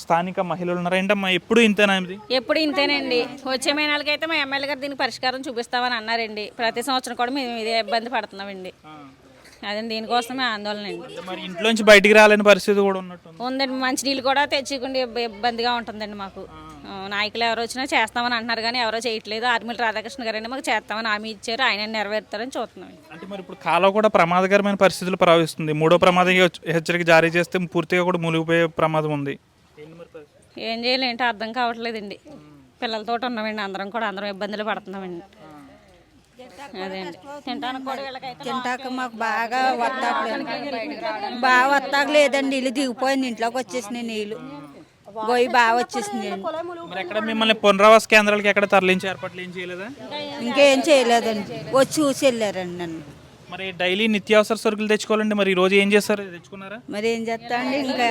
స్థానిక మహిళలు ఉన్నారు. ఏంటమ్మా ఎప్పుడు ఇంతేనా ఇది? ఎప్పుడు ఇంతేనండి. వచ్చే మే నెలకైతే మా ఎమ్మెల్యే గారు దీనికి పరిష్కారం చూపిస్తామని అన్నారండి. ప్రతి సంవత్సరం కూడా మేము ఇదే ఇబ్బంది పడుతున్నామండి. అదే దీనికోసమే ఆందోళన అండి. మరి ఇంట్లోంచి బయటికి రాలేని పరిస్థితి కూడా ఉన్నట్టు ఉందండి. మంచినీళ్ళు కూడా తెచ్చుకుంటే ఇబ్బందిగా ఉంటుందండి మాకు. నాయకులు ఎవరు వచ్చినా చేస్తామని అంటున్నారు కానీ ఎవరో చేయట్లేదు. ఆర్మిల రాధాకృష్ణ గారు మాకు చేస్తామని హామీ ఇచ్చారు. ఆయన నెరవేరుతారని చూస్తున్నాం. అంటే మరి ఇప్పుడు కాలువ కూడా ప్రమాదకరమైన పరిస్థితులు ప్రవహిస్తుంది. 3వ ప్రమాద హెచ్చరిక జారీ చేస్తే పూర్తిగా కూడా మునిగిపోయే ప్రమాదం ఉంది. ఏం చేయాలంటే అర్థం కావట్లేదండి. పిల్లలతో ఉన్నామండి. అందరం ఇబ్బందులు పడుతున్నామండి. అదేండి తింటాక మాకు బాగా వత్తాగలేదండి. ఇల్లు దిగిపోయింది. ఇంట్లోకి వచ్చేసినాయి నీళ్ళు. గొయ్యి బాగా వచ్చేసింది. మరి ఎక్కడ మిమ్మల్ని పునరావాస కేంద్రాలకి ఎక్కడ తరలించి ఏర్పాట్లు ఏం చేయలేదా? ఇంకేం చేయలేదండి. వచ్చి చూసి వెళ్ళారండి నన్ను. మరి డైలీ నిత్యావసర సరుకులు తెచ్చుకోవాలండి. మరి ఈ రోజు ఏం చేస్తారు? తెచ్చుకున్నారా? మరి ఏం చేస్తా అండి ఇంకా